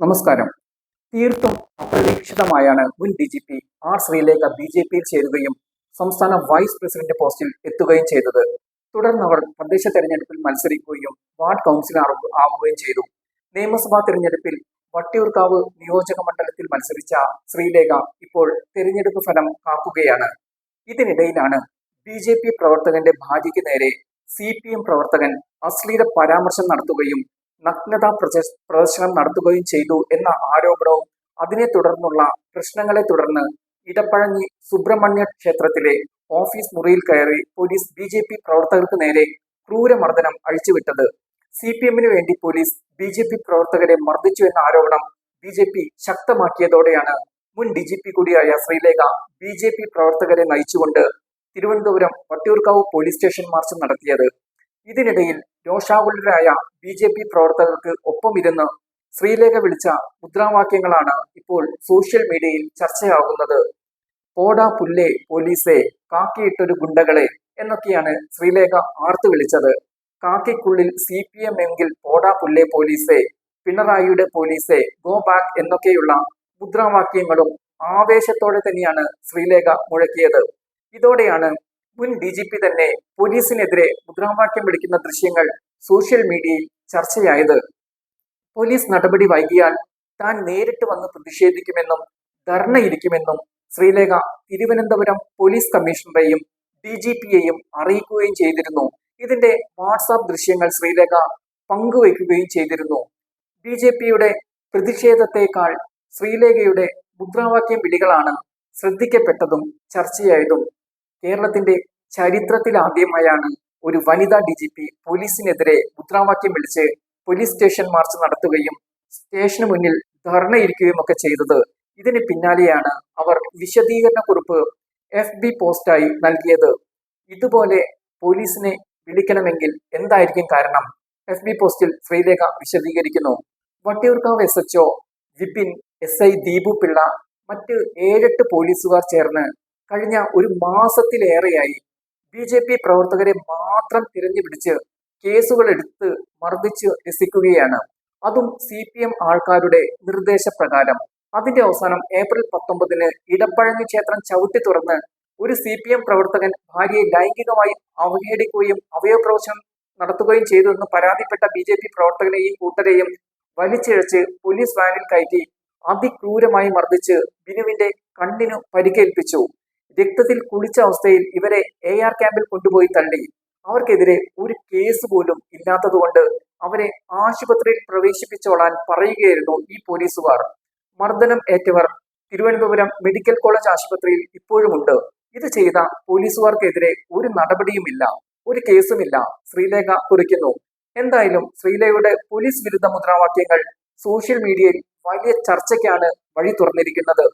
നമസ്കാരം. തീർത്തും അപ്രതീക്ഷിതമായാണ് മുൻ D G P R Sreelekha ബി ജെ പിയിൽ ചേരുകയും സംസ്ഥാന വൈസ് പ്രസിഡന്റ് പോസ്റ്റിൽ എത്തുകയും ചെയ്തത്. തുടർന്ന് അവർ തദ്ദേശ തെരഞ്ഞെടുപ്പിൽ മത്സരിക്കുകയും വാർഡ് കൗൺസിലർ ആവുകയും ചെയ്തു. നിയമസഭാ തെരഞ്ഞെടുപ്പിൽ വട്ടിയൂർക്കാവ് നിയോജക മണ്ഡലത്തിൽ മത്സരിച്ച ശ്രീലേഖ ഇപ്പോൾ തെരഞ്ഞെടുപ്പ് ഫലം കാക്കുകയാണ്. ഇതിനിടയിലാണ് ബി ജെ പി പ്രവർത്തകന്റെ ഭാര്യയ്ക്ക് നേരെ CPM പ്രവർത്തകൻ അശ്ലീല പരാമർശം നടത്തുകയും നഗ്നതാ പ്രദർശനം നടത്തുകയും ചെയ്തു എന്ന ആരോപണവും അതിനെ തുടർന്നുള്ള പ്രശ്നങ്ങളെ തുടർന്ന് ഇടപ്പഴഞ്ഞി സുബ്രഹ്മണ്യ ക്ഷേത്രത്തിലെ ഓഫീസ് മുറിയിൽ കയറി പോലീസ് BJP പ്രവർത്തകർക്ക് നേരെ ക്രൂരമർദ്ദനം അഴിച്ചുവിട്ടത്. CPMന് വേണ്ടി പോലീസ് BJP പ്രവർത്തകരെ മർദ്ദിച്ചു എന്ന ആരോപണം BJP ശക്തമാക്കിയതോടെയാണ് മുൻ DGP കൂടിയായ ശ്രീലേഖ BJP പ്രവർത്തകരെ നയിച്ചുകൊണ്ട് Thiruvananthapuram Vattiyoorkavu police station march നടത്തിയത്. ഇതിനിടയിൽ രോഷാകുലരായ BJP പ്രവർത്തകർക്ക് ഒപ്പമിരുന്ന് ശ്രീലേഖ വിളിച്ച മുദ്രാവാക്യങ്ങളാണ് ഇപ്പോൾ സോഷ്യൽ മീഡിയയിൽ ചർച്ചയാകുന്നത്. പോടാ പുല്ലേ പോലീസേ, കാക്കിയിട്ടൊരു ഗുണ്ടകളെ എന്നൊക്കെയാണ് ശ്രീലേഖ ആർത്തു വിളിച്ചത്. കാക്കിക്കുള്ളിൽ CPM എങ്കിൽ പോടാ പുല്ലേ പോലീസേ, പിണറായിയുടെ പോലീസേ, ഗോ ബാക്ക് എന്നൊക്കെയുള്ള മുദ്രാവാക്യങ്ങളും ആവേശത്തോടെ തന്നെയാണ് ശ്രീലേഖ മുഴക്കിയത്. ഇതോടെയാണ് മുൻ DGP തന്നെ പോലീസിനെതിരെ മുദ്രാവാക്യം വിളിക്കുന്ന ദൃശ്യങ്ങൾ സോഷ്യൽ മീഡിയയിൽ ചർച്ചയായത്. പോലീസ് നടപടി വൈകിയാൽ താൻ നേരിട്ട് വന്ന് പ്രതിഷേധിക്കുമെന്നും ധർണയിരിക്കുമെന്നും ശ്രീലേഖ തിരുവനന്തപുരം പോലീസ് കമ്മീഷണറെയും DGPയെയും അറിയിക്കുകയും ചെയ്തിരുന്നു. ഇതിന്റെ വാട്സാപ്പ് ദൃശ്യങ്ങൾ ശ്രീലേഖ പങ്കുവയ്ക്കുകയും ചെയ്തിരുന്നു. BJPയുടെ പ്രതിഷേധത്തെക്കാൾ ശ്രീലേഖയുടെ മുദ്രാവാക്യം വിളികളാണ് ശ്രദ്ധിക്കപ്പെട്ടതും ചർച്ചയായതും. കേരളത്തിന്റെ ചരിത്രത്തിലാദ്യമായാണ് ഒരു വനിതാ DGP പോലീസിനെതിരെ മുദ്രാവാക്യം വിളിച്ച് പോലീസ് സ്റ്റേഷൻ മാർച്ച് നടത്തുകയും സ്റ്റേഷന് മുന്നിൽ ധർണയിരിക്കുകയും ഒക്കെ ചെയ്തത്. ഇതിന് പിന്നാലെയാണ് അവർ വിശദീകരണ കുറിപ്പ് FB പോസ്റ്റായി നൽകിയത്. ഇതുപോലെ പോലീസിനെ വിളിക്കണമെങ്കിൽ എന്തായിരിക്കും കാരണം? FB പോസ്റ്റിൽ ശ്രീലേഖ വിശദീകരിക്കുന്നു. വട്ടിയൂർക്കാവ് SHO വിപിൻ, SI ദീപു പിള്ള, മറ്റ് 7-8 പോലീസുകാർ ചേർന്ന് കഴിഞ്ഞ ഒരു മാസത്തിലേറെയായി BJP പ്രവർത്തകരെ മാത്രം തിരഞ്ഞുപിടിച്ച് കേസുകൾ എടുത്ത് മർദ്ദിച്ച് രസിക്കുകയാണ്. അതും CPM ആൾക്കാരുടെ നിർദ്ദേശപ്രകാരം. അതിന്റെ അവസാനം ഏപ്രിൽ 19-ന് ഇടപ്പഴഞ്ഞി ക്ഷേത്രം ചവിട്ടി തുറന്ന് ഒരു CPM പ്രവർത്തകൻ ഭാര്യയെ ലൈംഗികമായി അവഹേളിക്കുകയും അവയവപ്രദർശനം നടത്തുകയും ചെയ്തു എന്ന് പരാതിപ്പെട്ട BJP പ്രവർത്തകനെയും കൂട്ടരെയും വലിച്ചിഴച്ച് പോലീസ് വാനിൽ കയറ്റി അതിക്രൂരമായി മർദ്ദിച്ച് ബിനുവിന്റെ കണ്ണിനു പരിക്കേൽപ്പിച്ചു. രക്തത്തിൽ കുളിച്ച അവസ്ഥയിൽ ഇവരെ AR ക്യാമ്പിൽ കൊണ്ടുപോയി തള്ളി. അവർക്കെതിരെ ഒരു കേസ് പോലും ഇല്ലാത്തതുകൊണ്ട് അവരെ ആശുപത്രിയിൽ പ്രവേശിപ്പിച്ചോളാൻ പറയുകയായിരുന്നു ഈ പോലീസുകാർ. മർദ്ദനം ഏറ്റവർ തിരുവനന്തപുരം മെഡിക്കൽ കോളേജ് ആശുപത്രിയിൽ ഇപ്പോഴുമുണ്ട്. ഇത് ചെയ്ത പോലീസുകാർക്കെതിരെ ഒരു നടപടിയുമില്ല, ഒരു കേസുമില്ല, ശ്രീലേഖ കുറിക്കുന്നു. എന്തായാലും ശ്രീലേഖയുടെ പോലീസ് വിരുദ്ധ മുദ്രാവാക്യങ്ങൾ സോഷ്യൽ മീഡിയയിൽ വലിയ ചർച്ചയ്ക്കാണ് വഴി തുറന്നിരിക്കുന്നത്.